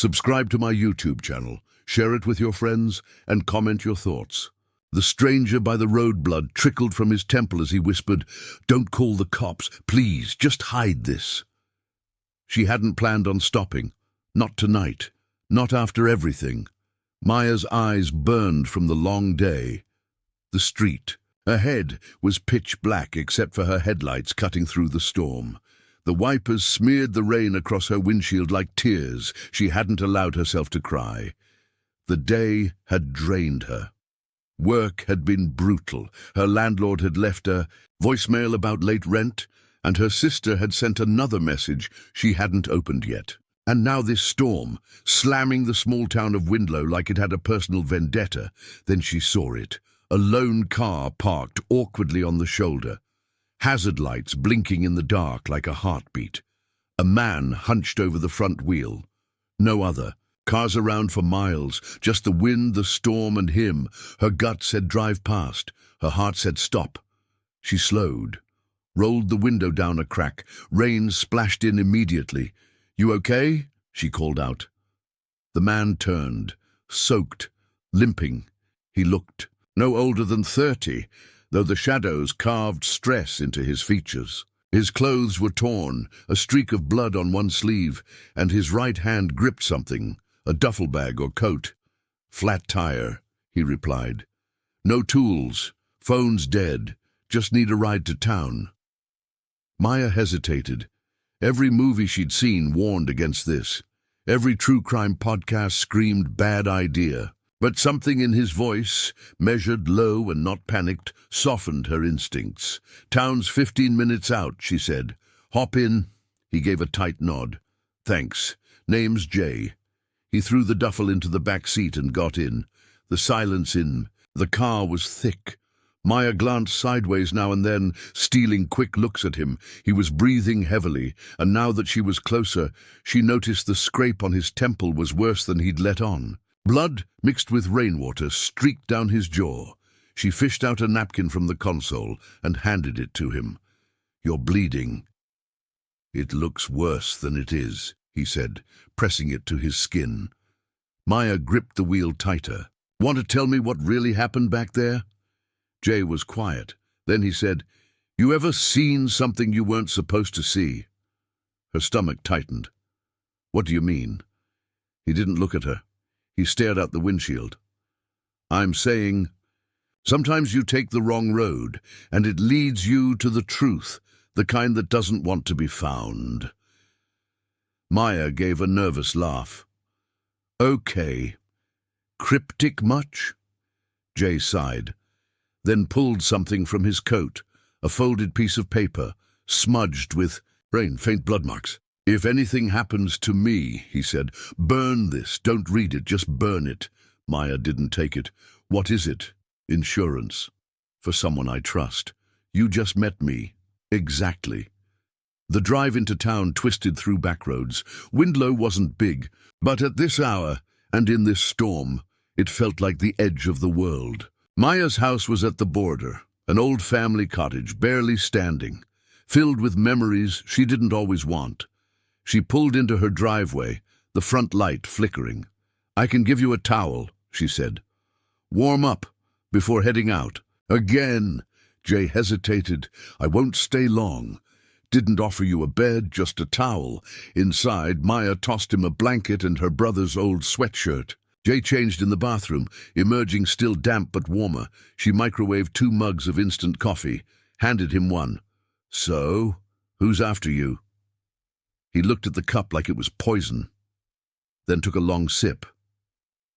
Subscribe to my YouTube channel, share it with your friends, and comment your thoughts. The stranger by the road, blood trickled from his temple as he whispered, "Don't call the cops, please, just hide this." She hadn't planned on stopping. Not tonight. Not after everything. Maya's eyes burned from the long day. The street ahead was pitch black except for her headlights cutting through the storm. The wipers smeared the rain across her windshield like tears. She hadn't allowed herself to cry. The day had drained her. Work had been brutal. Her landlord had left her voicemail about late rent, and her sister had sent another message she hadn't opened yet. And now this storm, slamming the small town of Windlow like it had a personal vendetta. Then she saw it. A lone car parked awkwardly on the shoulder. Hazard lights blinking in the dark like a heartbeat. A man hunched over the front wheel. No other. Cars around for miles. Just the wind, the storm, and him. Her gut said drive past. Her heart said stop. She slowed. Rolled the window down a crack. Rain splashed in immediately. "You okay?" she called out. The man turned, soaked, limping. He looked no older than 30, though the shadows carved stress into his features. His clothes were torn, a streak of blood on one sleeve, and his right hand gripped something, a duffel bag or coat. "Flat tire," he replied. "No tools, phone's dead, just need a ride to town." Maya hesitated. Every movie she'd seen warned against this. Every true crime podcast screamed bad idea. But something in his voice, measured, low, and not panicked, softened her instincts. "Town's 15 minutes out," she said. "Hop in." He gave a tight nod. "Thanks. Name's Jay." He threw the duffel into the back seat and got in. The silence in the car was thick. Maya glanced sideways now and then, stealing quick looks at him. He was breathing heavily, and now that she was closer, she noticed the scrape on his temple was worse than he'd let on. Blood, mixed with rainwater, streaked down his jaw. She fished out a napkin from the console and handed it to him. "You're bleeding." "It looks worse than it is," he said, pressing it to his skin. Maya gripped the wheel tighter. "Want to tell me what really happened back there?" Jay was quiet. Then he said, "You ever seen something you weren't supposed to see?" Her stomach tightened. "What do you mean?" He didn't look at her. He stared out the windshield. "I'm saying, sometimes you take the wrong road, and it leads you to the truth, the kind that doesn't want to be found." Maya gave a nervous laugh. "Okay. Cryptic much?" Jay sighed, then pulled something from his coat, a folded piece of paper, smudged with faint blood marks. "If anything happens to me," he said, "burn this. Don't read it, just burn it." Maya didn't take it. "What is it?" "Insurance. For someone I trust. You just met me." "Exactly." The drive into town twisted through back roads. Windlow wasn't big, but at this hour, and in this storm, it felt like the edge of the world. Maya's house was at the border, an old family cottage, barely standing, filled with memories she didn't always want. She pulled into her driveway, the front light flickering. "I can give you a towel," she said. "Warm up before heading out." "Again." Jay hesitated. "I won't stay long." "Didn't offer you a bed, just a towel." Inside, Maya tossed him a blanket and her brother's old sweatshirt. Jay changed in the bathroom, emerging still damp but warmer. She microwaved 2 mugs of instant coffee, handed him one. "So, who's after you?" He looked at the cup like it was poison, then took a long sip.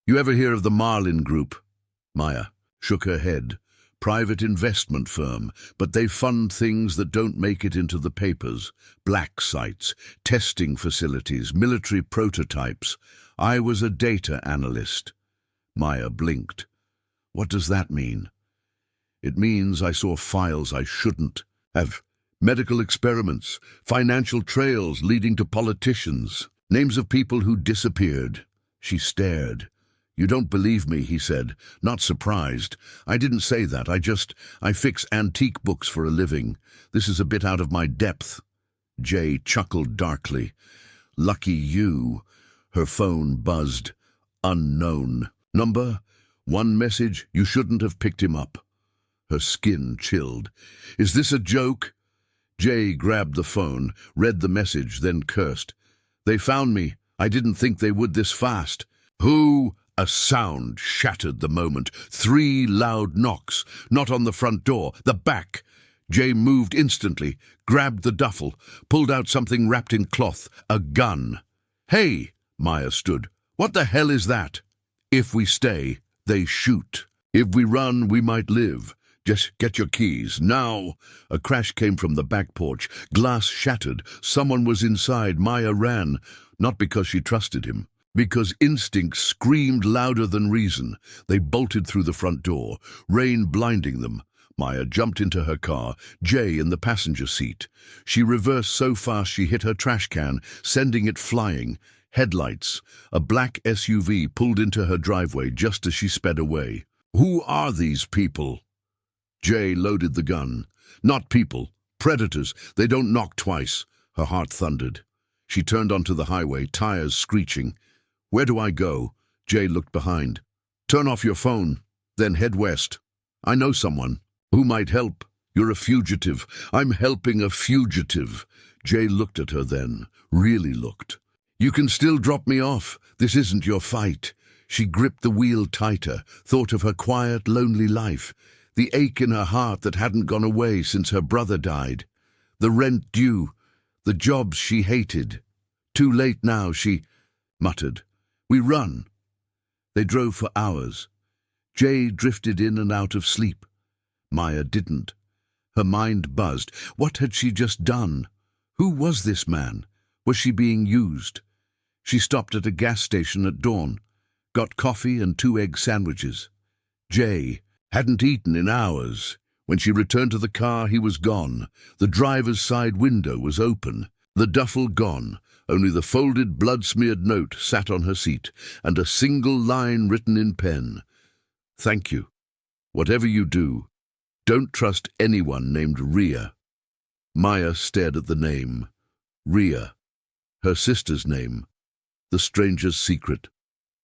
"You ever hear of the Marlin Group?" Maya shook her head. "Private investment firm, but they fund things that don't make it into the papers. Black sites, testing facilities, military prototypes. I was a data analyst." Maya blinked. "What does that mean?" "It means I saw files I shouldn't have. Medical experiments, financial trails leading to politicians, names of people who disappeared." She stared. "You don't believe me," he said, not surprised. "I didn't say that. I fix antique books for a living. This is a bit out of my depth." Jay chuckled darkly. "Lucky you." Her phone buzzed. Unknown. Number. One message, you shouldn't have picked him up. Her skin chilled. Is this a joke? Jay grabbed the phone, read the message, then cursed. They found me. I didn't think they would this fast. Who? A sound shattered the moment. 3 loud knocks. Not on the front door, the back. Jay moved instantly, grabbed the duffel, pulled out something wrapped in cloth. A gun. Hey! Maya stood. What the hell is that? If we stay, they shoot. If we run, we might live. Just get your keys, now. A crash came from the back porch. Glass shattered. Someone was inside. Maya ran. Not because she trusted him. Because instinct screamed louder than reason. They bolted through the front door, rain blinding them. Maya jumped into her car, Jay in the passenger seat. She reversed so fast she hit her trash can, sending it flying. Headlights. A black SUV pulled into her driveway just as she sped away. Who are these people? Jay loaded the gun. Not people. Predators. They don't knock twice. Her heart thundered. She turned onto the highway, tires screeching. Where do I go? Jay looked behind. Turn off your phone, then head west. I know someone. Who might help? You're a fugitive. I'm helping a fugitive. Jay looked at her then, really looked. You can still drop me off. This isn't your fight. She gripped the wheel tighter, thought of her quiet, lonely life, the ache in her heart that hadn't gone away since her brother died, the rent due, the jobs she hated. Too late now, she muttered. We run. They drove for hours. Jay drifted in and out of sleep. Maya didn't. Her mind buzzed. What had she just done? Who was this man? Was she being used? She stopped at a gas station at dawn, got coffee and 2 egg sandwiches. Jay hadn't eaten in hours. When she returned to the car, he was gone. The driver's side window was open, the duffel gone. Only the folded, blood-smeared note sat on her seat, and a single line written in pen. Thank you. Whatever you do, don't trust anyone named Ria. Maya stared at the name. Ria. Her sister's name. The stranger's secret.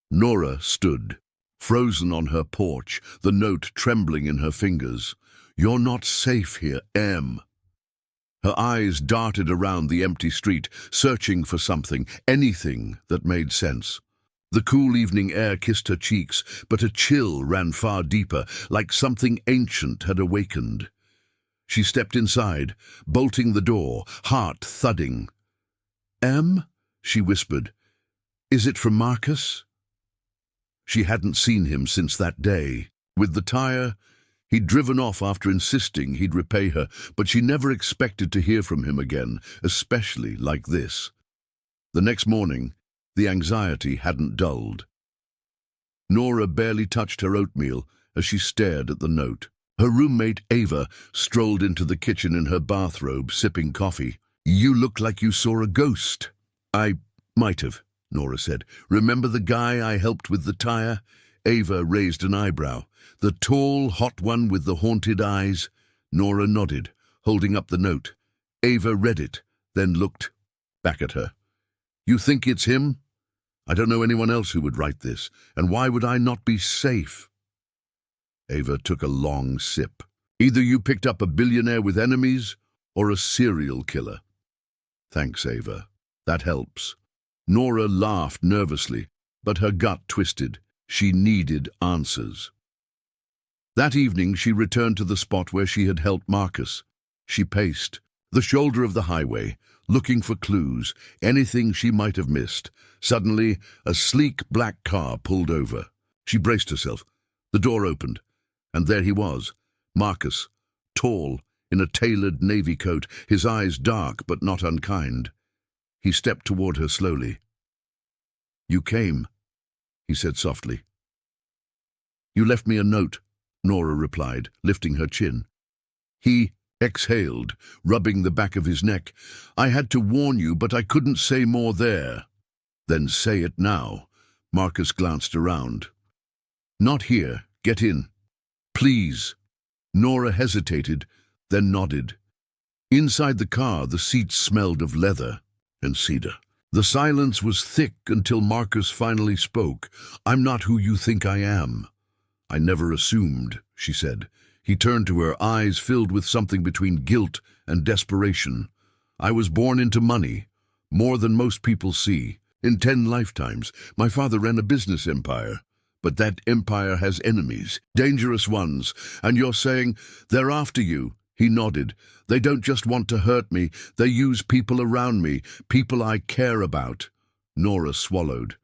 Nora stood, frozen on her porch, the note trembling in her fingers. You're not safe here, Em. Her eyes darted around the empty street, searching for something, anything that made sense. The cool evening air kissed her cheeks, but a chill ran far deeper, like something ancient had awakened. She stepped inside, bolting the door, heart thudding. Em? She whispered. Is it from Marcus? She hadn't seen him since that day. With the tire, he'd driven off after insisting he'd repay her, but she never expected to hear from him again, especially like this. The next morning, the anxiety hadn't dulled. Nora barely touched her oatmeal as she stared at the note. Her roommate, Ava, strolled into the kitchen in her bathrobe, sipping coffee. You look like you saw a ghost. I might have, Nora said. Remember the guy I helped with the tire? Ava raised an eyebrow. The tall, hot one with the haunted eyes? Nora nodded, holding up the note. Ava read it, then looked back at her. You think it's him? I don't know anyone else who would write this, and why would I not be safe? Ava took a long sip. Either you picked up a billionaire with enemies, or a serial killer. Thanks, Ava. That helps. Nora laughed nervously, but her gut twisted. She needed answers. That evening she returned to the spot where she had helped Marcus. She paced, the shoulder of the highway, looking for clues, anything she might have missed. Suddenly, a sleek black car pulled over. She braced herself. The door opened, and there he was, Marcus, tall, in a tailored navy coat, his eyes dark but not unkind. He stepped toward her slowly. You came, he said softly. You left me a note, Nora replied, lifting her chin. He exhaled, rubbing the back of his neck. I had to warn you, but I couldn't say more there. Then say it now. Marcus glanced around. Not here. Get in. Please. Nora hesitated, then nodded. Inside the car, the seats smelled of leather and cedar. The silence was thick until Marcus finally spoke. "I'm not who you think I am." "I never assumed," she said. He turned to her, eyes filled with something between guilt and desperation. "I was born into money, more than most people see. In 10 lifetimes, my father ran a business empire. But that empire has enemies, dangerous ones, and you're saying they're after you." He nodded. "They don't just want to hurt me, they use people around me, people I care about." Nora swallowed.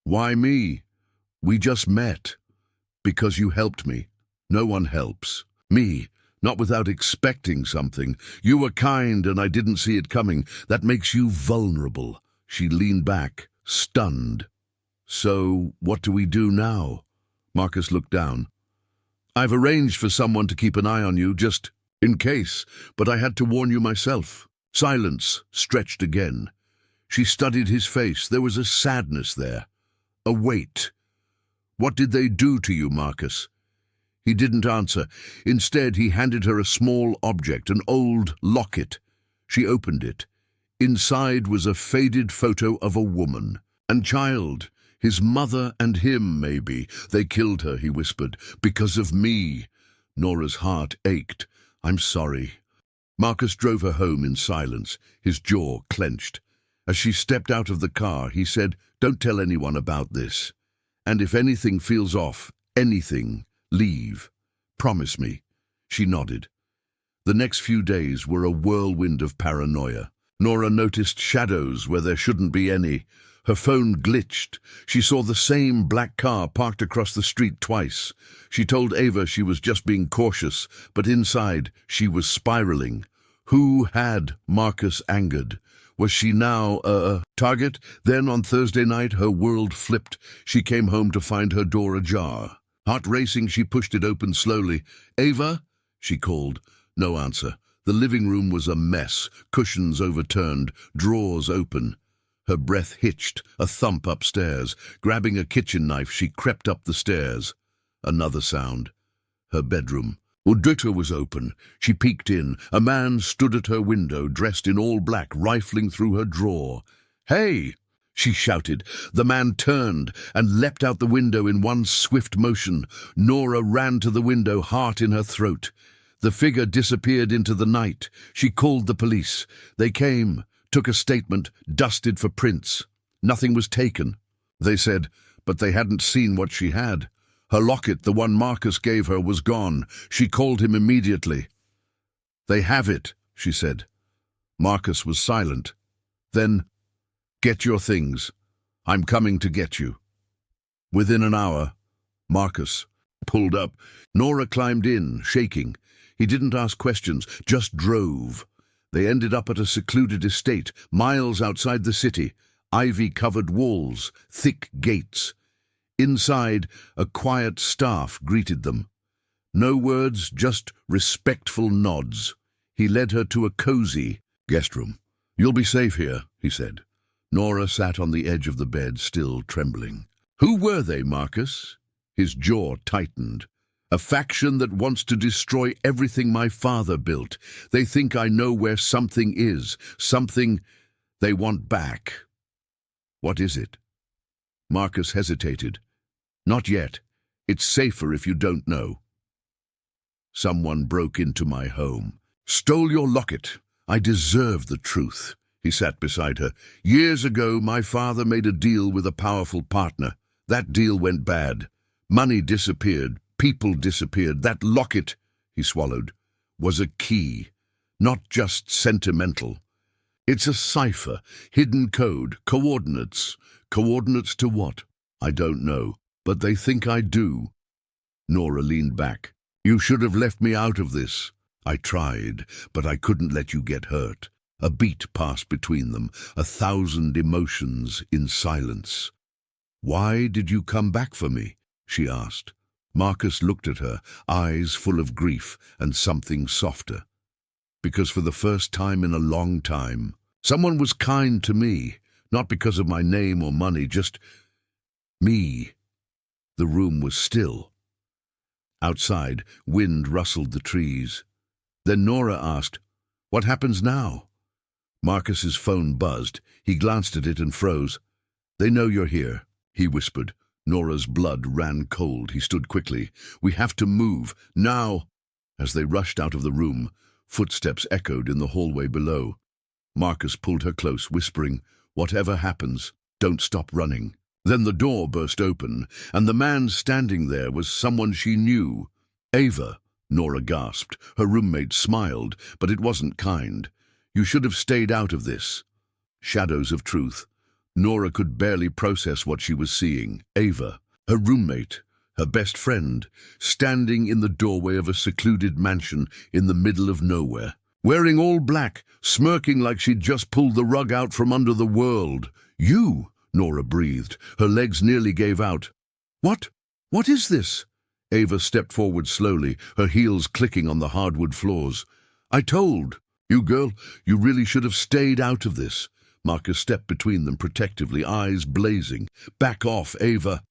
"Why me?" "We just met." "Because you helped me." "No one helps." "Me, not without expecting something. You were kind and I didn't see it coming. That makes you vulnerable." She leaned back, stunned. "So, what do we do now?" Marcus looked down. "I've arranged for someone to keep an eye on you, just in case, but I had to warn you myself." Silence stretched again. She studied his face. There was a sadness there, a weight. "What did they do to you, Marcus?" He didn't answer. Instead, he handed her a small object, an old locket. She opened it. Inside was a faded photo of a woman and child. His mother and him, maybe. "They killed her," he whispered, "because of me." Nora's heart ached. "I'm sorry." Marcus drove her home in silence, his jaw clenched. As she stepped out of the car, he said, "Don't tell anyone about this. And if anything feels off, anything, leave. Promise me." She nodded. The next few days were a whirlwind of paranoia. Nora noticed shadows where there shouldn't be any. Her phone glitched. She saw the same black car parked across the street twice. She told Ava she was just being cautious, but inside she was spiraling. Who had Marcus angered? Was she now a target? Then on Thursday night her world flipped. She came home to find her door ajar. Heart racing, she pushed it open slowly. "Ava?" she called. No answer. The living room was a mess, cushions overturned, drawers open. Her breath hitched, a thump upstairs. Grabbing a kitchen knife, she crept up the stairs. Another sound. Her bedroom. Udrita was open. She peeked in. A man stood at her window, dressed in all black, rifling through her drawer. "Hey!" she shouted. The man turned and leapt out the window in one swift motion. Nora ran to the window, heart in her throat. The figure disappeared into the night. She called the police. They came, took a statement, dusted for prints. Nothing was taken, they said, but they hadn't seen what she had. Her locket, the one Marcus gave her, was gone. She called him immediately. "They have it," she said. Marcus was silent. Then, "Get your things. I'm coming to get you." Within an hour, Marcus pulled up. Nora climbed in, shaking. He didn't ask questions, just drove. They ended up at a secluded estate, miles outside the city. Ivy-covered walls, thick gates. Inside, a quiet staff greeted them. No words, just respectful nods. He led her to a cozy guest room. "You'll be safe here," he said. Nora sat on the edge of the bed, still trembling. "Who were they, Marcus?" His jaw tightened. "A faction that wants to destroy everything my father built. They think I know where something is, something they want back." "What is it?" Marcus hesitated. "Not yet. It's safer if you don't know." "Someone broke into my home. Stole your locket. I deserve the truth." He sat beside her. "Years ago, my father made a deal with a powerful partner. That deal went bad. Money disappeared. People disappeared. That locket," he swallowed, "was a key. Not just sentimental. It's a cipher, hidden code, coordinates. Coordinates to what? I don't know, but they think I do." Nora leaned back. "You should have left me out of this." "I tried, but I couldn't let you get hurt." A beat passed between them, 1,000 emotions in silence. "Why did you come back for me?" she asked. Marcus looked at her, eyes full of grief and something softer. "Because for the first time in a long time, someone was kind to me, not because of my name or money, just me." The room was still. Outside, wind rustled the trees. Then Nora asked, "What happens now?" Marcus's phone buzzed. He glanced at it and froze. "They know you're here," he whispered. Nora's blood ran cold. He stood quickly. "We have to move, now!" As they rushed out of the room, footsteps echoed in the hallway below. Marcus pulled her close, whispering, "Whatever happens, don't stop running." Then the door burst open, and the man standing there was someone she knew. "Ava," Nora gasped. Her roommate smiled, but it wasn't kind. "You should have stayed out of this." Shadows of truth. Nora could barely process what she was seeing. Ava, her roommate, her best friend, standing in the doorway of a secluded mansion in the middle of nowhere, wearing all black, smirking like she'd just pulled the rug out from under the world. "You," Nora breathed. Her legs nearly gave out. What? What is this?" Ava stepped forward slowly, her heels clicking on the hardwood floors. "I told you, girl, you really should have stayed out of this." Marcus stepped between them protectively, eyes blazing. "Back off, Ava."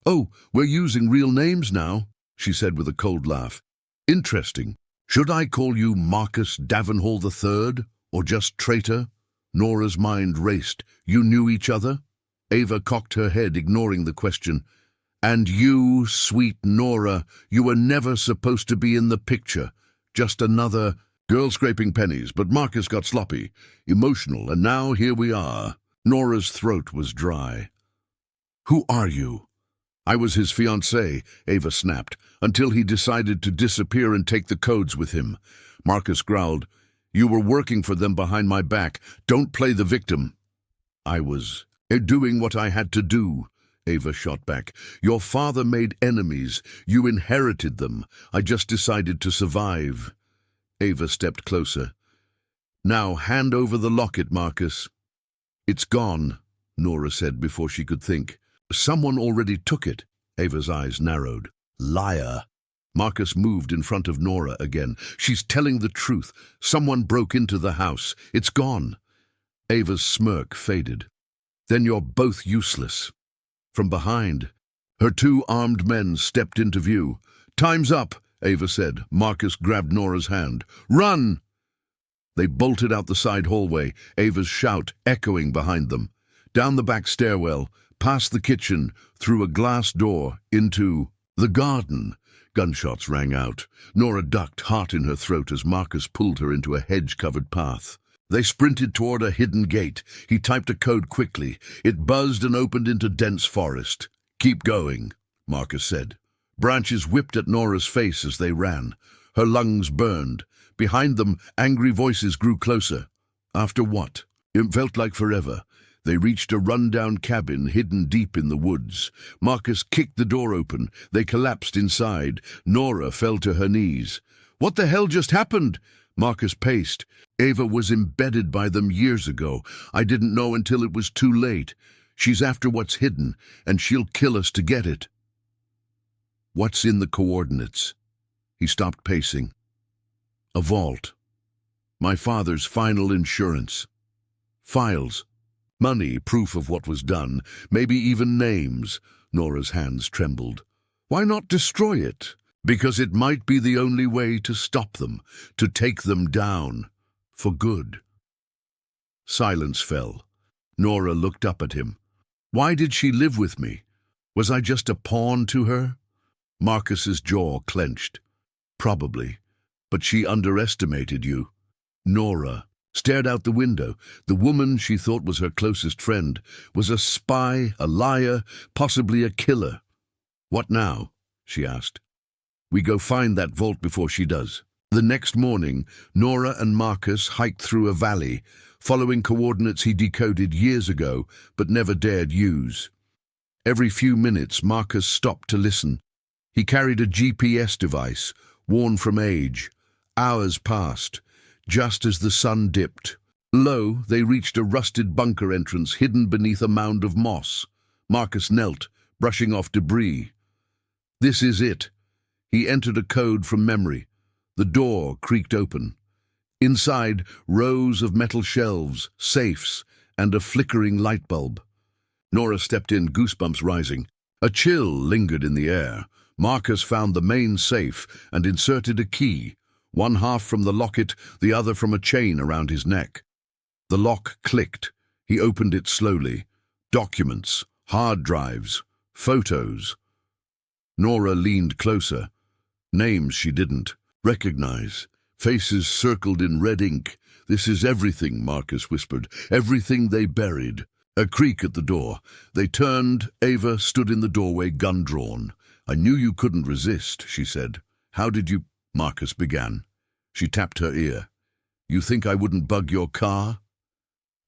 "Oh, we're using real names now," she said with a cold laugh. "Interesting. Should I call you Marcus Davenhall III, or just traitor?" Nora's mind raced. "You knew each other?" Ava cocked her head, ignoring the question. "And you, sweet Nora, you were never supposed to be in the picture. Just another girl scraping pennies." But Marcus got sloppy, emotional, and now here we are. Nora's throat was dry. "Who are you?" "I was his fiancée," Ava snapped, "until he decided to disappear and take the codes with him." Marcus growled, "You were working for them behind my back. Don't play the victim." "I was doing what I had to do," Ava shot back. "Your father made enemies. You inherited them. I just decided to survive." Ava stepped closer. "Now hand over the locket, Marcus." "It's gone," Nora said before she could think. "Someone already took it." Ava's eyes narrowed. "Liar." Marcus moved in front of Nora again. "She's telling the truth. Someone broke into the house. It's gone." Ava's smirk faded. "Then you're both useless." From behind, her two armed men stepped into view. "Time's up," Ava said. Marcus grabbed Nora's hand. "Run!" They bolted out the side hallway, Ava's shout echoing behind them. Down the back stairwell, past the kitchen, through a glass door, into the garden. Gunshots rang out. Nora ducked, heart in her throat, as Marcus pulled her into a hedge-covered path. They sprinted toward a hidden gate. He typed a code quickly. It buzzed and opened into dense forest. "Keep going," Marcus said. Branches whipped at Nora's face as they ran. Her lungs burned. Behind them, angry voices grew closer. After what? It felt like forever. They reached a run-down cabin hidden deep in the woods. Marcus kicked the door open. They collapsed inside. Nora fell to her knees. "What the hell just happened?" Marcus paced. "Ava was embedded by them years ago. I didn't know until it was too late. She's after what's hidden, and she'll kill us to get it." "What's in the coordinates?" He stopped pacing. "A vault. My father's final insurance. Files. Money, proof of what was done. Maybe even names." Nora's hands trembled. "Why not destroy it?" "Because it might be the only way to stop them, to take them down. For good." Silence fell. Nora looked up at him. "Why did she live with me? Was I just a pawn to her?" Marcus's jaw clenched. "Probably. But she underestimated you." Nora stared out the window. The woman she thought was her closest friend was a spy, a liar, possibly a killer. "What now?" she asked. "We go find that vault before she does." The next morning, Nora and Marcus hiked through a valley, following coordinates he decoded years ago but never dared use. Every few minutes, Marcus stopped to listen. He carried a GPS device, worn from age. Hours passed. Just as the sun dipped, lo, they reached a rusted bunker entrance hidden beneath a mound of moss. Marcus knelt, brushing off debris. "This is it." He entered a code from memory. The door creaked open. Inside, rows of metal shelves, safes, and a flickering light bulb. Nora stepped in, goosebumps rising. A chill lingered in the air. Marcus found the main safe and inserted a key, one half from the locket, the other from a chain around his neck. The lock clicked. He opened it slowly. Documents, hard drives, photos. Nora leaned closer. Names she didn't recognize. Faces circled in red ink. "This is everything," Marcus whispered. "Everything they buried." A creak at the door. They turned. Ava stood in the doorway, gun drawn. "I knew you couldn't resist," she said. "How did you—" Marcus began. She tapped her ear. "You think I wouldn't bug your car?"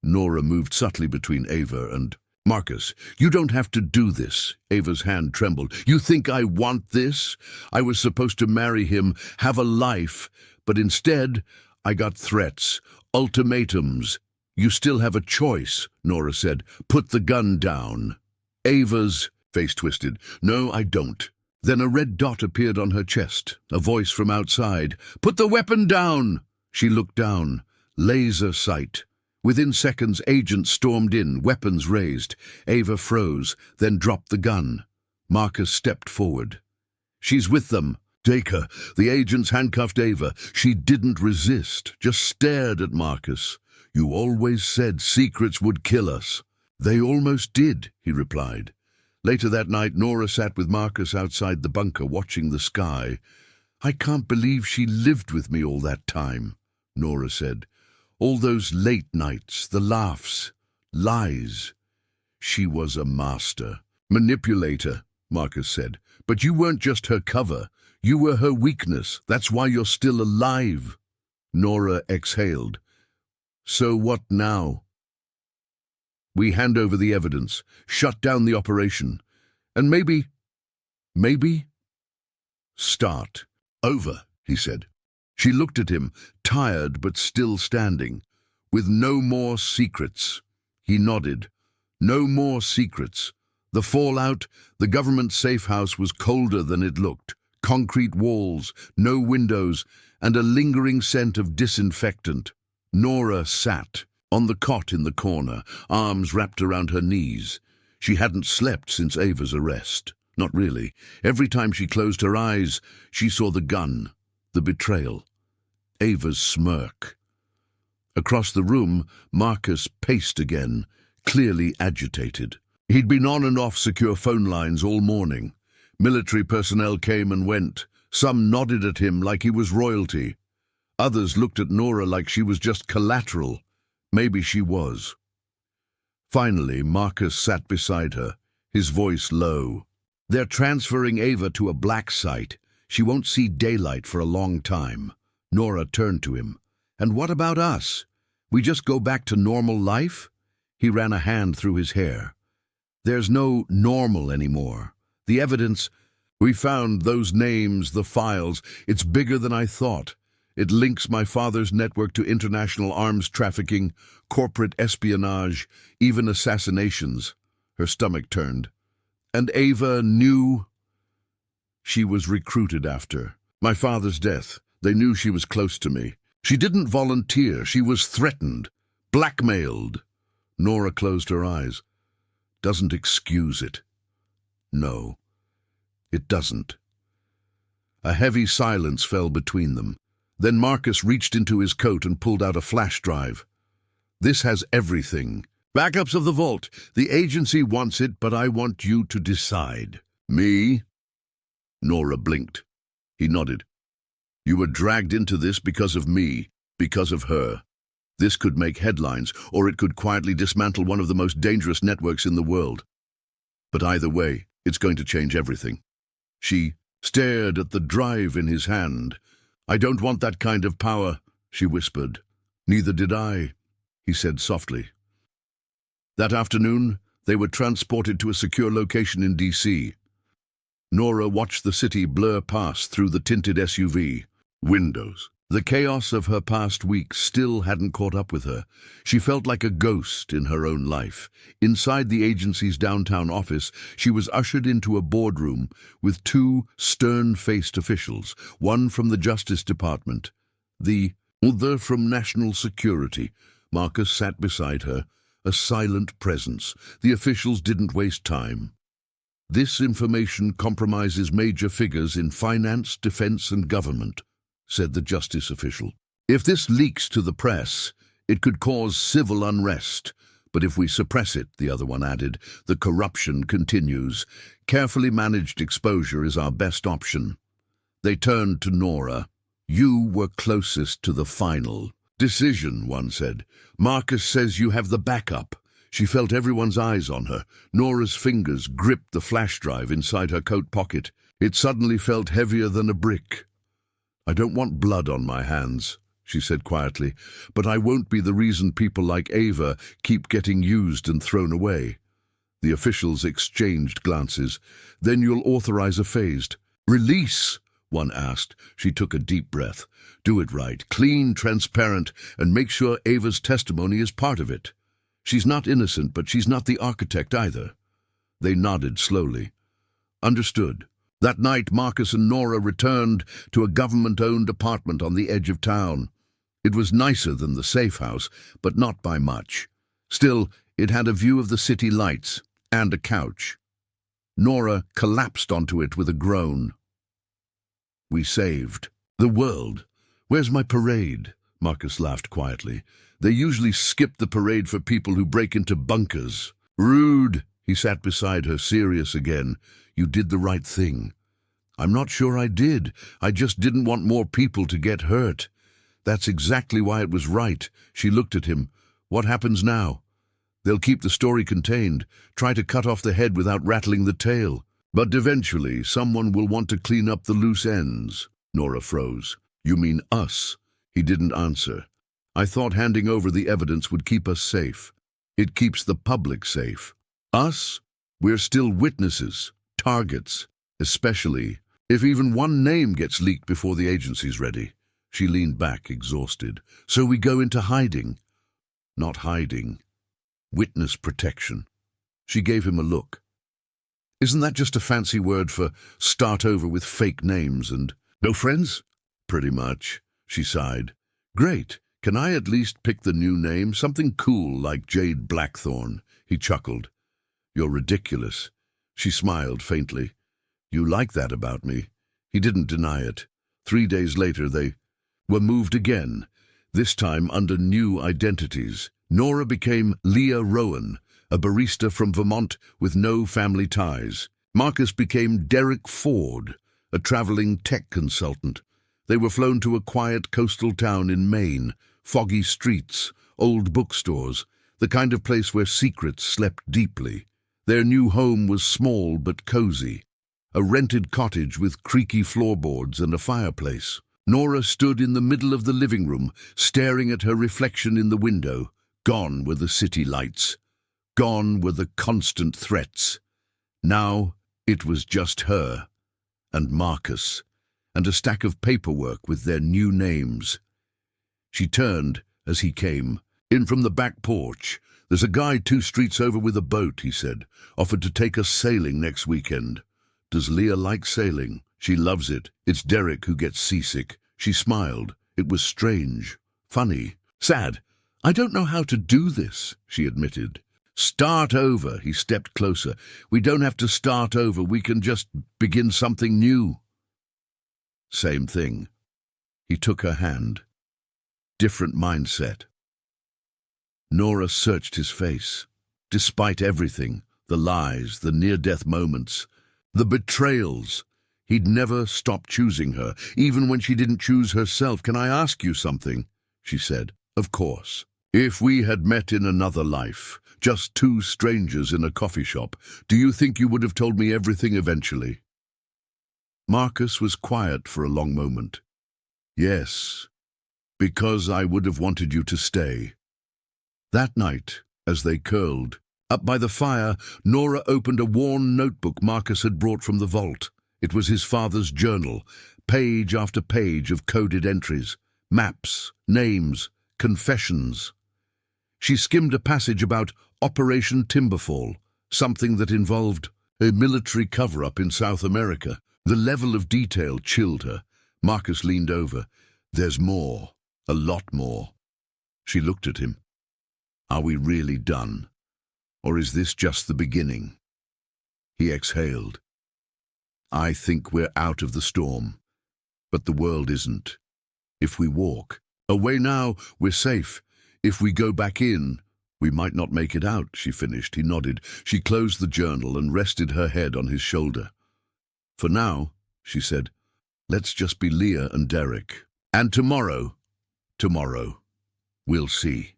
Nora moved subtly between Ava and Marcus. "You don't have to do this." Ava's hand trembled. "You think I want this? I was supposed to marry him, have a life, but instead I got threats, ultimatums. "You still have a choice," Nora said. "Put the gun down." Ava's face twisted. "No, I don't." Then a red dot appeared on her chest, a voice from outside. "Put the weapon down!" She looked down. Laser sight. Within seconds, agents stormed in, weapons raised. Ava froze, then dropped the gun. Marcus stepped forward. "She's with them. Take her." The agents handcuffed Ava. She didn't resist, just stared at Marcus. "You always said secrets would kill us." "They almost did," he replied. Later that night, Nora sat with Marcus outside the bunker, watching the sky. "I can't believe she lived with me all that time," Nora said. "All those late nights, the laughs, lies. She was a master." "Manipulator," Marcus said. "But you weren't just her cover. You were her weakness. That's why you're still alive." Nora exhaled. "So what now?" "We hand over the evidence, shut down the operation, and maybe start over," he said. She looked at him, tired but still standing. "With no more secrets." He nodded. "No more secrets." The fallout, the government safe house was colder than it looked. Concrete walls, no windows, and a lingering scent of disinfectant. Nora sat on the cot in the corner, arms wrapped around her knees. She hadn't slept since Ava's arrest. Not really. Every time she closed her eyes, she saw the gun, the betrayal, Ava's smirk. Across the room, Marcus paced again, clearly agitated. He'd been on and off secure phone lines all morning. Military personnel came and went. Some nodded at him like he was royalty. Others looked at Nora like she was just collateral. Maybe she was. Finally, Marcus sat beside her, his voice low. "They're transferring Ava to a black site. She won't see daylight for a long time." Nora turned to him. "And what about us? We just go back to normal life?" He ran a hand through his hair. "There's no normal anymore. The evidence, we found those names, the files. It's bigger than I thought. It links my father's network to international arms trafficking, corporate espionage, even assassinations." Her stomach turned. "And Ava knew?" "She was recruited after my father's death. They knew she was close to me. She didn't volunteer. She was threatened, blackmailed." Nora closed her eyes. "Doesn't excuse it." "No, it doesn't." A heavy silence fell between them. Then Marcus reached into his coat and pulled out a flash drive. "This has everything. Backups of the vault. The agency wants it, but I want you to decide." "Me?" Nora blinked. He nodded. "You were dragged into this because of me, because of her. This could make headlines, or it could quietly dismantle one of the most dangerous networks in the world. But either way, it's going to change everything." She stared at the drive in his hand. "I don't want that kind of power," she whispered. "Neither did I," he said softly. That afternoon, they were transported to a secure location in D.C. Nora watched the city blur past through the tinted SUV windows. The chaos of her past weeks still hadn't caught up with her. She felt like a ghost in her own life. Inside the agency's downtown office, she was ushered into a boardroom with two stern-faced officials, one from the Justice Department, the other from National Security. Marcus sat beside her, a silent presence. The officials didn't waste time. "This information compromises major figures in finance, defense, and government," said the justice official. "If this leaks to the press, It could cause civil unrest. But if we suppress it, the other one added, the corruption continues. Carefully managed exposure is our best option. They turned to Nora. You were closest to the final decision, one said. Marcus says you have the backup. She felt everyone's eyes on her. Nora's fingers gripped the flash drive inside her coat pocket. It suddenly felt heavier than a brick. I don't want blood on my hands, she said quietly, but I won't be the reason people like Ava keep getting used and thrown away. The officials exchanged glances. Then you'll authorize a phased release, one asked. She took a deep breath. Do it right, clean, transparent, and make sure Ava's testimony is part of it. She's not innocent, but she's not the architect either. They nodded slowly. Understood. That night, Marcus and Nora returned to a government-owned apartment on the edge of town. It was nicer than the safe house, but not by much. Still, it had a view of the city lights and a couch. Nora collapsed onto it with a groan. We saved the world. Where's my parade? Marcus laughed quietly. They usually skip the parade for people who break into bunkers. Rude. He sat beside her, serious again. You did the right thing. I'm not sure I did. I just didn't want more people to get hurt. That's exactly why it was right. She looked at him. What happens now? They'll keep the story contained, try to cut off the head without rattling the tail. But eventually, someone will want to clean up the loose ends. Nora froze. You mean us? He didn't answer. I thought handing over the evidence would keep us safe. It keeps the public safe. Us? We're still witnesses, targets, especially if even one name gets leaked before the agency's ready. She leaned back, exhausted. So we go into hiding. Not hiding. Witness protection. She gave him a look. Isn't that just a fancy word for start over with fake names and no friends? Pretty much, she sighed. Great. Can I at least pick the new name? Something cool like Jade Blackthorn. He chuckled. You're ridiculous. She smiled faintly. You like that about me. He didn't deny it. 3 days later they were moved again, this time under new identities. Nora became Leah Rowan, a barista from Vermont with no family ties. Marcus became Derek Ford, a traveling tech consultant. They were flown to a quiet coastal town in Maine, foggy streets, old bookstores, the kind of place where secrets slept deeply. Their new home was small but cozy, a rented cottage with creaky floorboards and a fireplace. Nora stood in the middle of the living room, staring at her reflection in the window. Gone were the city lights. Gone were the constant threats. Now it was just her and Marcus, and a stack of paperwork with their new names. She turned as he came, in from the back porch. There's a guy 2 streets over with a boat, he said. Offered to take us sailing next weekend. Does Leah like sailing? She loves it. It's Derek who gets seasick. She smiled. It was strange, funny, sad. I don't know how to do this, she admitted. Start over, he stepped closer. We don't have to start over. We can just begin something new. Same thing. He took her hand. Different mindset. Nora searched his face. Despite everything, the lies, the near-death moments, the betrayals, he'd never stopped choosing her, even when she didn't choose herself. Can I ask you something? She said. Of course. If we had met in another life, just 2 strangers in a coffee shop, do you think you would have told me everything eventually? Marcus was quiet for a long moment. Yes, because I would have wanted you to stay. That night, as they curled up by the fire, Nora opened a worn notebook Marcus had brought from the vault. It was his father's journal, page after page of coded entries, maps, names, confessions. She skimmed a passage about Operation Timberfall, something that involved a military cover-up in South America. The level of detail chilled her. Marcus leaned over. There's more, a lot more. She looked at him. Are we really done? Or is this just the beginning? He exhaled. I think we're out of the storm. But the world isn't. If we walk away now, we're safe. If we go back in, we might not make it out, she finished. He nodded. She closed the journal and rested her head on his shoulder. For now, she said, let's just be Leah and Derek. And tomorrow, we'll see.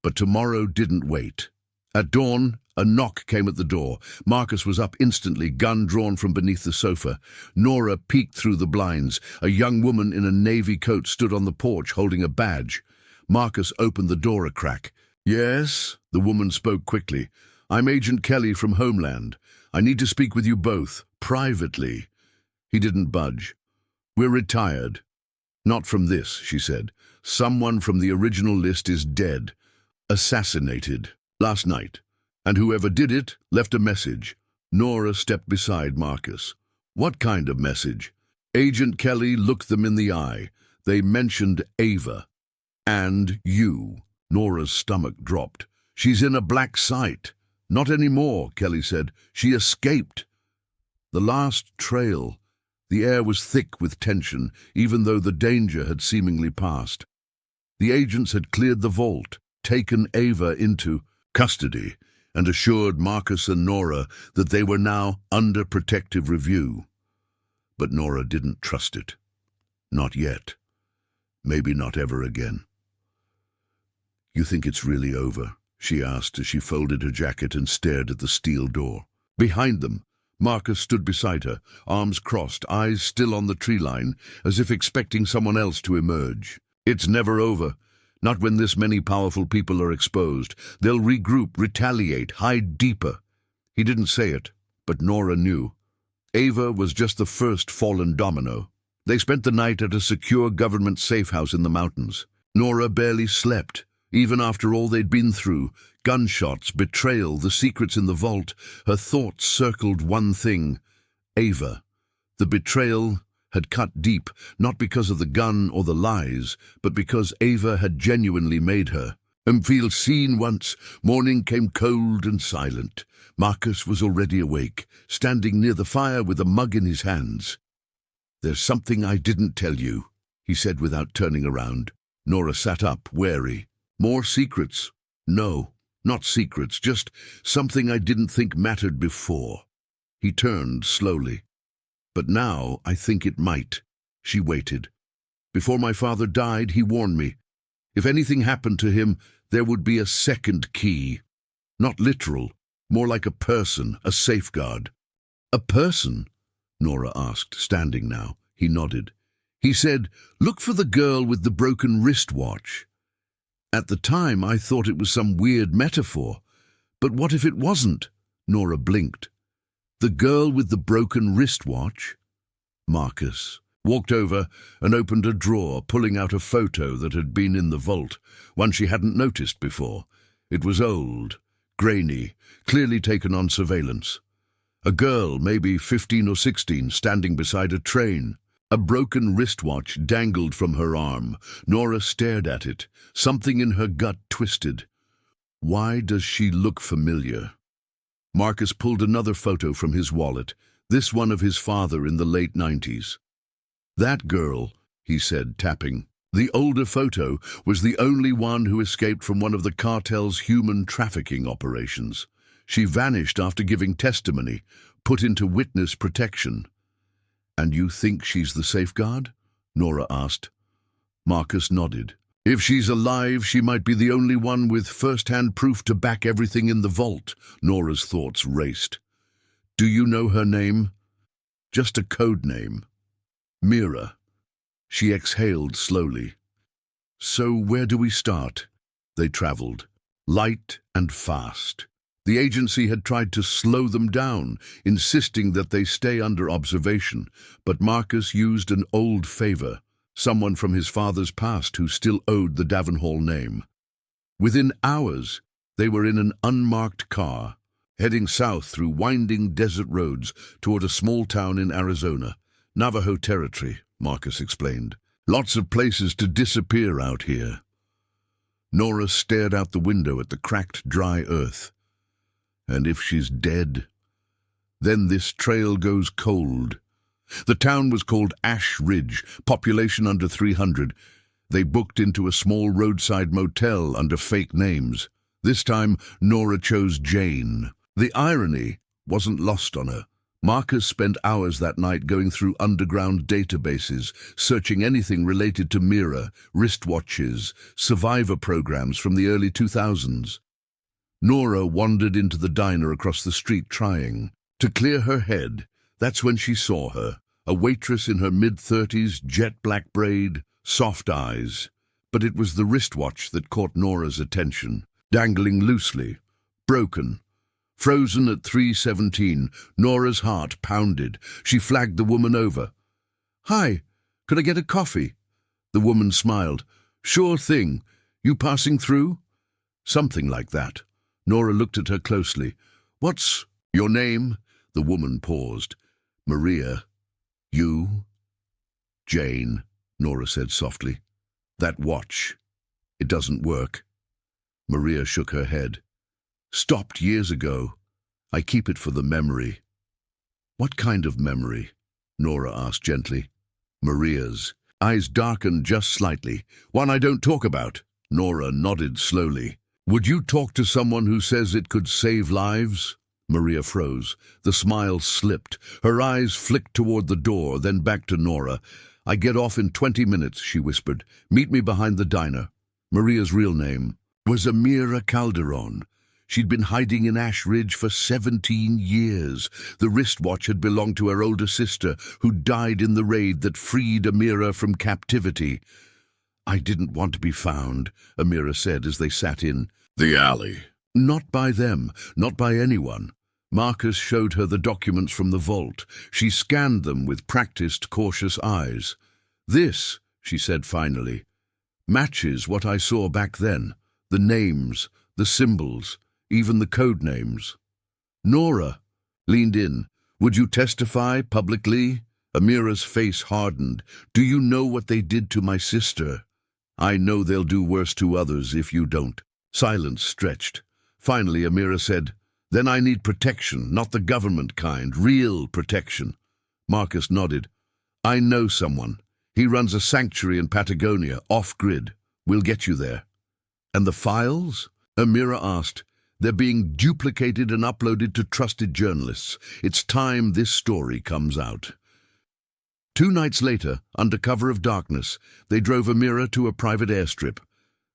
But tomorrow didn't wait. At dawn, a knock came at the door. Marcus was up instantly, gun drawn from beneath the sofa. Nora peeked through the blinds. A young woman in a navy coat stood on the porch holding a badge. Marcus opened the door a crack. Yes, the woman spoke quickly. I'm Agent Kelly from Homeland. I need to speak with you both, privately. He didn't budge. We're retired. Not from this, she said. Someone from the original list is dead. Assassinated. Last night. And whoever did it left a message. Nora stepped beside Marcus. What kind of message? Agent Kelly looked them in the eye. They mentioned Ava. And you. Nora's stomach dropped. She's in a black site. Not anymore, Kelly said. She escaped. The last trail. The air was thick with tension, even though the danger had seemingly passed. The agents had cleared the vault, taken Ava into custody, and assured Marcus and Nora that they were now under protective review. But Nora didn't trust it. Not yet. Maybe not ever again. You think it's really over? She asked as she folded her jacket and stared at the steel door. Behind them, Marcus stood beside her, arms crossed, eyes still on the tree line, as if expecting someone else to emerge. It's never over. Not when this many powerful people are exposed. They'll regroup, retaliate, hide deeper. He didn't say it, but Nora knew. Ava was just the first fallen domino. They spent the night at a secure government safe house in the mountains. Nora barely slept. Even after all they'd been through, gunshots, betrayal, the secrets in the vault, her thoughts circled one thing: Ava. The betrayal had cut deep, not because of the gun or the lies, but because Ava had genuinely made her feel seen once. Morning came cold and silent. Marcus was already awake, standing near the fire with a mug in his hands. There's something I didn't tell you, he said without turning around. Nora sat up, wary. More secrets? No, not secrets, just something I didn't think mattered before. He turned slowly. But now I think it might. She waited. Before my father died, he warned me. If anything happened to him, there would be a second key. Not literal, more like a person, a safeguard. A person? Nora asked, standing now. He nodded. He said, look for the girl with the broken wristwatch. At the time, I thought it was some weird metaphor. But what if it wasn't? Nora blinked. The girl with the broken wristwatch? Marcus walked over and opened a drawer, pulling out a photo that had been in the vault, one she hadn't noticed before. It was old, grainy, clearly taken on surveillance. A girl, maybe 15 or 16, standing beside a train. A broken wristwatch dangled from her arm. Nora stared at it. Something in her gut twisted. Why does she look familiar? Marcus pulled another photo from his wallet, this one of his father in the late 90s. That girl, he said, tapping. The older photo was the only one who escaped from one of the cartel's human trafficking operations. She vanished after giving testimony, put into witness protection. And you think she's the safeguard? Nora asked. Marcus nodded. If she's alive, she might be the only one with first-hand proof to back everything in the vault. Nora's thoughts raced. Do you know her name? Just a code name. Mira. She exhaled slowly. So where do we start? They traveled, light and fast. The agency had tried to slow them down, insisting that they stay under observation, but Marcus used an old favor, someone from his father's past who still owed the Davenhall name. Within hours, they were in an unmarked car, heading south through winding desert roads toward a small town in Arizona. Navajo territory, Marcus explained. Lots of places to disappear out here. Nora stared out the window at the cracked, dry earth. And if she's dead, then this trail goes cold. The town was called Ash Ridge, population under 300. They booked into a small roadside motel under fake names. This time, Nora chose Jane. The irony wasn't lost on her. Marcus spent hours that night going through underground databases, searching anything related to Mira, wristwatches, survivor programs from the early 2000s. Nora wandered into the diner across the street trying to clear her head. That's when she saw her, a waitress in her mid-30s, jet-black braid, soft eyes. But it was the wristwatch that caught Nora's attention, dangling loosely, broken. Frozen at 3:17, Nora's heart pounded. She flagged the woman over. "Hi, could I get a coffee?" The woman smiled. "Sure thing. You passing through?" Something like that. Nora looked at her closely. "What's your name?" The woman paused. "Maria. You?" "Jane," Nora said softly. "That watch. It doesn't work." Maria shook her head. "Stopped years ago. I keep it for the memory." "What kind of memory?" Nora asked gently. "Maria's." Eyes darkened just slightly. "One I don't talk about." Nora nodded slowly. "Would you talk to someone who says it could save lives?" Maria froze. The smile slipped. Her eyes flicked toward the door, then back to Nora. "I get off in 20 minutes, she whispered. "Meet me behind the diner." Maria's real name was Amira Calderon. She'd been hiding in Ash Ridge for 17 years. The wristwatch had belonged to her older sister, who died in the raid that freed Amira from captivity. "I didn't want to be found," Amira said as they sat in the alley. "Not by them, not by anyone." Marcus showed her the documents from the vault. She scanned them with practiced, cautious eyes. "This," she said finally, "matches what I saw back then. The names, the symbols, even the code names." Nora leaned in. "Would you testify publicly?" Amira's face hardened. "Do you know what they did to my sister?" "I know they'll do worse to others if you don't." Silence stretched. Finally, Amira said, "Then I need protection, not the government kind, real protection." Marcus nodded. "I know someone. He runs a sanctuary in Patagonia, off-grid. We'll get you there." "And the files?" Amira asked. "They're being duplicated and uploaded to trusted journalists. It's time this story comes out." 2 nights later, under cover of darkness, they drove Amira to a private airstrip.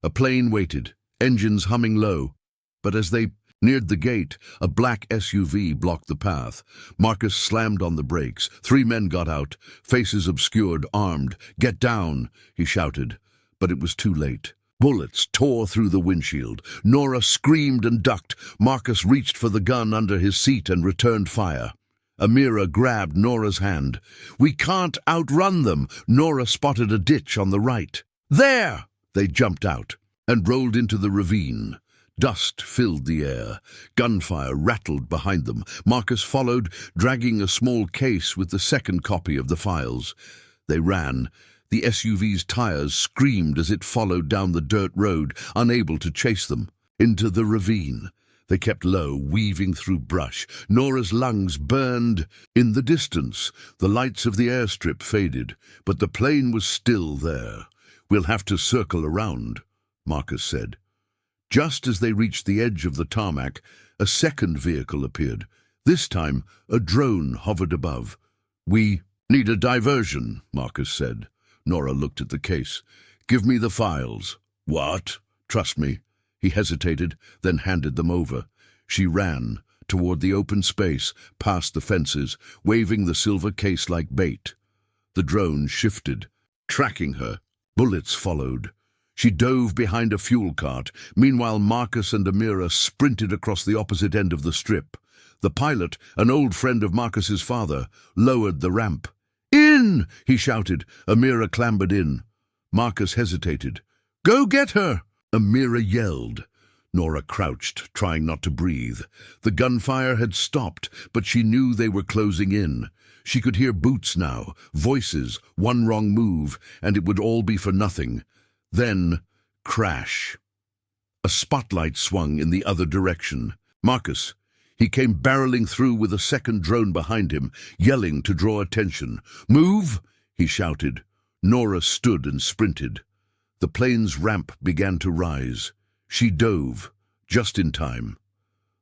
A plane waited, engines humming low. But as they neared the gate, a black SUV blocked the path. Marcus slammed on the brakes. 3 men got out, faces obscured, armed. "Get down," he shouted. But it was too late. Bullets tore through the windshield. Nora screamed and ducked. Marcus reached for the gun under his seat and returned fire. Amira grabbed Nora's hand. "We can't outrun them." Nora spotted a ditch on the right. "There!" They jumped out and rolled into the ravine. Dust filled the air. Gunfire rattled behind them. Marcus followed, dragging a small case with the second copy of the files. They ran. The SUV's tires screamed as it followed down the dirt road, unable to chase them. Into the ravine. They kept low, weaving through brush. Nora's lungs burned. In the distance, the lights of the airstrip faded, but the plane was still there. "We'll have to circle around," Marcus said. Just as they reached the edge of the tarmac, a second vehicle appeared. This time, a drone hovered above. "We need a diversion," Marcus said. Nora looked at the case. "Give me the files." "What?" "Trust me." He hesitated, then handed them over. She ran toward the open space, past the fences, waving the silver case like bait. The drone shifted, tracking her. Bullets followed. She dove behind a fuel cart. Meanwhile, Marcus and Amira sprinted across the opposite end of the strip. The pilot, an old friend of Marcus's father, lowered the ramp. "In!" he shouted. Amira clambered in. Marcus hesitated. "Go get her!" Amira yelled. Nora crouched, trying not to breathe. The gunfire had stopped, but she knew they were closing in. She could hear boots now, voices, one wrong move, and it would all be for nothing. Then, crash. A spotlight swung in the other direction. Marcus. He came barreling through with a second drone behind him, yelling to draw attention. "Move!" he shouted. Nora stood and sprinted. The plane's ramp began to rise. She dove, just in time.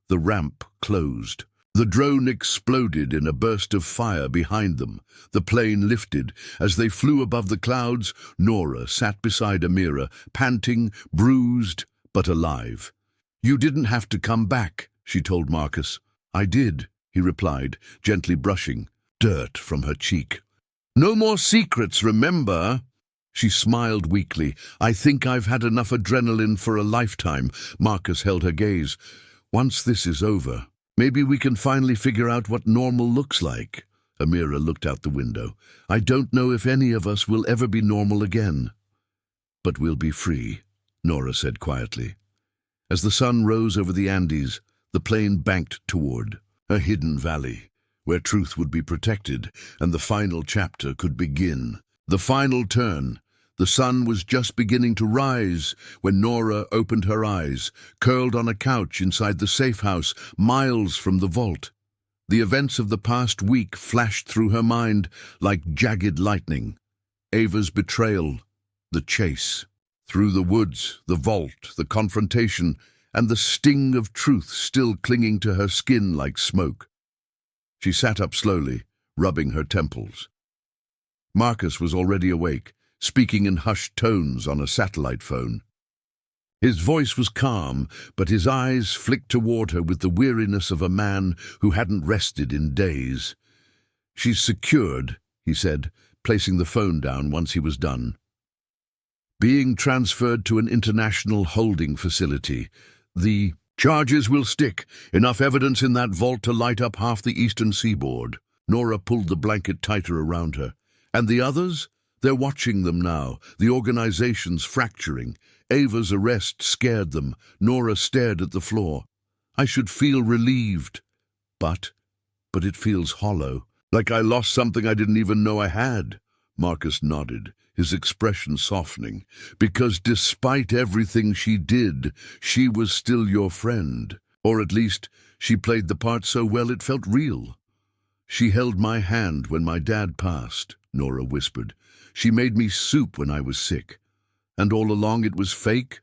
The ramp closed. The drone exploded in a burst of fire behind them. The plane lifted. As they flew above the clouds, Nora sat beside Amira, panting, bruised, but alive. "You didn't have to come back," she told Marcus. "I did," he replied, gently brushing dirt from her cheek. "No more secrets, remember?" She smiled weakly. "I think I've had enough adrenaline for a lifetime." Marcus held her gaze. "Once this is over, maybe we can finally figure out what normal looks like." Amira looked out the window. "I don't know if any of us will ever be normal again." "But we'll be free," Nora said quietly. As the sun rose over the Andes, the plane banked toward a hidden valley, where truth would be protected and the final chapter could begin. The final turn. The sun was just beginning to rise when Nora opened her eyes, curled on a couch inside the safe house, miles from the vault. The events of the past week flashed through her mind like jagged lightning. Ava's betrayal, the chase. Through the woods, the vault, the confrontation, and the sting of truth still clinging to her skin like smoke. She sat up slowly, rubbing her temples. Marcus was already awake, speaking in hushed tones on a satellite phone. His voice was calm, but his eyes flicked toward her with the weariness of a man who hadn't rested in days. "She's secured," he said, placing the phone down once he was done. "Being transferred to an international holding facility. The charges will stick. Enough evidence in that vault to light up half the eastern seaboard." Nora pulled the blanket tighter around her. "And the others? They're watching them now, the organization's fracturing. Ava's arrest scared them." Nora stared at the floor. "I should feel relieved. But it feels hollow, like I lost something I didn't even know I had." Marcus nodded, his expression softening. "Because despite everything she did, she was still your friend. Or at least, she played the part so well it felt real." "She held my hand when my dad passed," Nora whispered. "She made me soup when I was sick. And all along it was fake?"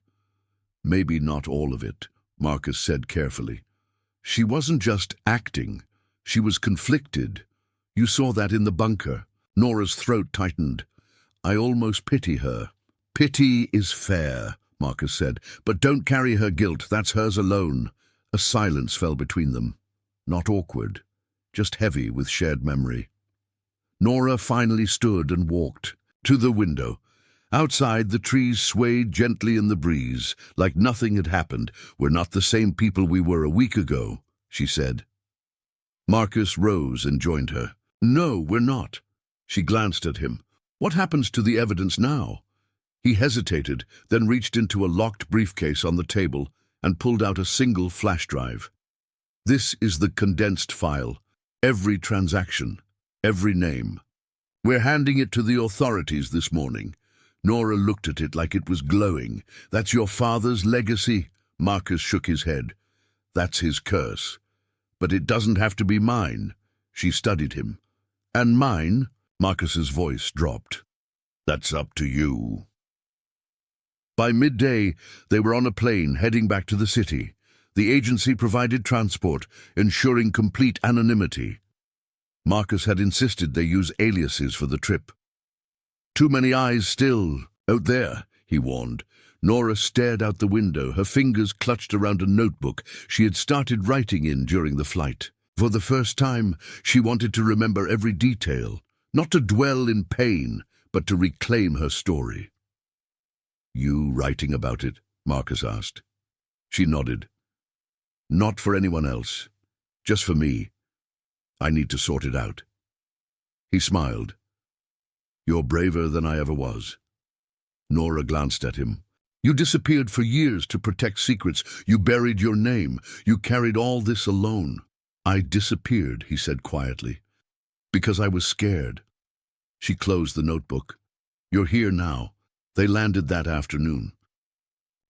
"Maybe not all of it," Marcus said carefully. "She wasn't just acting. She was conflicted. You saw that in the bunker." Nora's throat tightened. "I almost pity her." "Pity is fair," Marcus said, "but don't carry her guilt. That's hers alone." A silence fell between them. Not awkward, just heavy with shared memory. Nora finally stood and walked to the window. Outside, the trees swayed gently in the breeze, like nothing had happened. "We're not the same people we were a week ago," she said. Marcus rose and joined her. "No, we're not." She glanced at him. "What happens to the evidence now?" He hesitated, then reached into a locked briefcase on the table and pulled out a single flash drive. "This is the condensed file. Every transaction, every name. We're handing it to the authorities this morning." Nora looked at it like it was glowing. "That's your father's legacy?" Marcus shook his head. "That's his curse. But it doesn't have to be mine." She studied him. "And mine?" Marcus's voice dropped. "That's up to you." By midday, they were on a plane heading back to the city. The agency provided transport, ensuring complete anonymity. Marcus had insisted they use aliases for the trip. "Too many eyes still out there," he warned. Nora stared out the window, her fingers clutched around a notebook she had started writing in during the flight. For the first time, she wanted to remember every detail, not to dwell in pain, but to reclaim her story. "You writing about it?" Marcus asked. She nodded. "Not for anyone else, just for me. I need to sort it out." He smiled. "You're braver than I ever was." Nora glanced at him. "You disappeared for years to protect secrets. You buried your name. You carried all this alone." "I disappeared," he said quietly, "because I was scared." She closed the notebook. "You're here now." They landed that afternoon.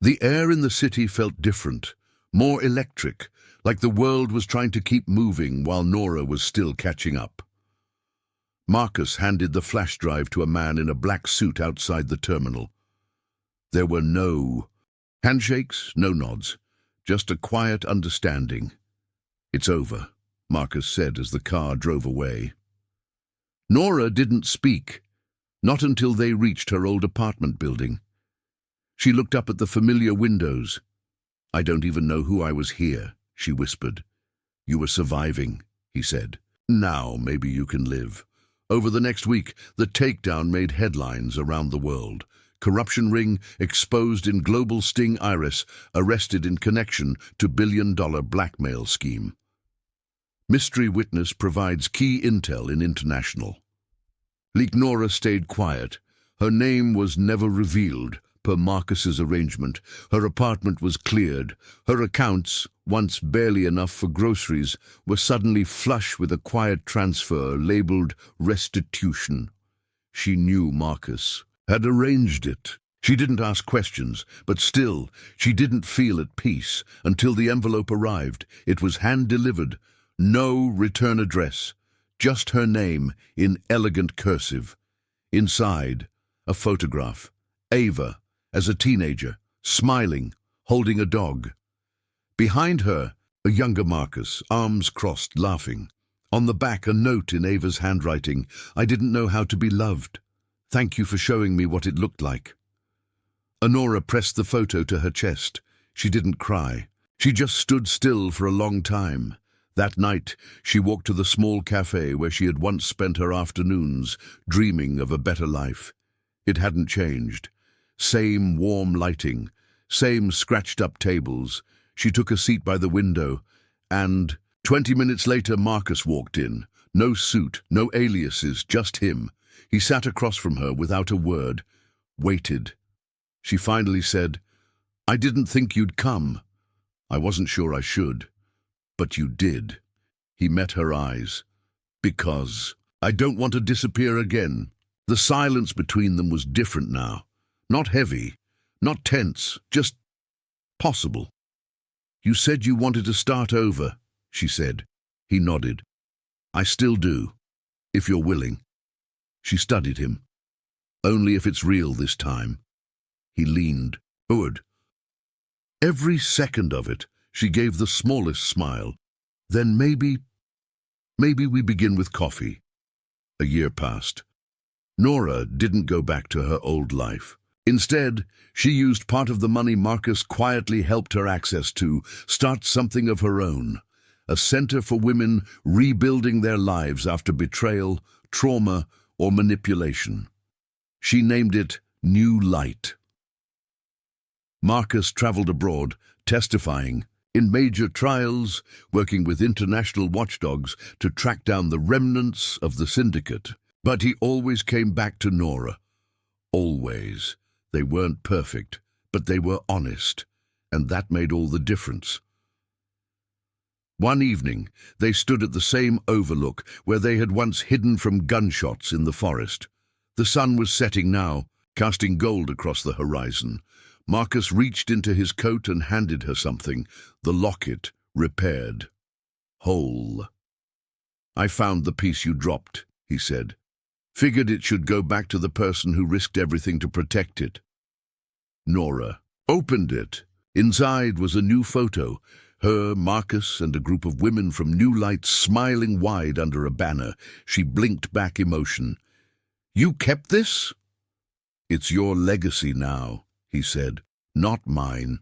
The air in the city felt different, more electric, like the world was trying to keep moving while Nora was still catching up. Marcus handed the flash drive to a man in a black suit outside the terminal. There were no handshakes, no nods, just a quiet understanding. "It's over," Marcus said as the car drove away. Nora didn't speak, not until they reached her old apartment building. She looked up at the familiar windows. "I don't even know who I was here," she whispered. "You were surviving," he said. "Now maybe you can live." Over the next week, the takedown made headlines around the world. Corruption ring exposed in global sting. Iris arrested in connection to billion-dollar blackmail scheme. Mystery witness provides key intel in International. Leak. Nora stayed quiet. Her name was never revealed. Per Marcus's arrangement, her apartment was cleared. Her accounts, once barely enough for groceries, were suddenly flush with a quiet transfer labeled restitution. She knew Marcus had arranged it. She didn't ask questions, but still, she didn't feel at peace until the envelope arrived. It was hand-delivered. No return address, just her name in elegant cursive. Inside, a photograph. Ava, as a teenager, smiling, holding a dog. Behind her, a younger Marcus, arms crossed, laughing. On the back, a note in Ava's handwriting. "I didn't know how to be loved. Thank you for showing me what it looked like." Honora pressed the photo to her chest. She didn't cry. She just stood still for a long time. That night, she walked to the small cafe where she had once spent her afternoons, dreaming of a better life. It hadn't changed. Same warm lighting, same scratched-up tables. She took a seat by the window, and 20 minutes later Marcus walked in. No suit, no aliases, just him. He sat across from her without a word, waited. She finally said, "I didn't think you'd come. I wasn't sure I should. But you did." He met her eyes. "Because I don't want to disappear again." The silence between them was different now. Not heavy, not tense, just possible. "You said you wanted to start over," she said. He nodded. "I still do, if you're willing." She studied him. "Only if it's real this time." He leaned forward. Every second of it, she gave the smallest smile. "Then maybe we begin with coffee." A year passed. Nora didn't go back to her old life. Instead, she used part of the money Marcus quietly helped her access to start something of her own, a center for women rebuilding their lives after betrayal, trauma, or manipulation. She named it New Light. Marcus traveled abroad, testifying in major trials, working with international watchdogs to track down the remnants of the syndicate. But he always came back to Nora. Always. They weren't perfect, but they were honest, and that made all the difference. One evening, they stood at the same overlook where they had once hidden from gunshots in the forest. The sun was setting now, casting gold across the horizon. Marcus reached into his coat and handed her something, the locket, repaired. Whole. "I found the piece you dropped," he said. "Figured it should go back to the person who risked everything to protect it." Nora opened it. Inside was a new photo. Her, Marcus, and a group of women from New Light smiling wide under a banner. She blinked back emotion. "You kept this?" "It's your legacy now," he said. "Not mine."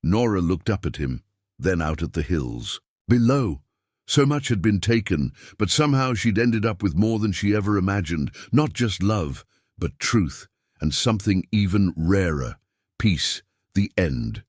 Nora looked up at him, then out at the hills. Below, so much had been taken, but somehow she'd ended up with more than she ever imagined. Not just love, but truth, and something even rarer. Peace, the end.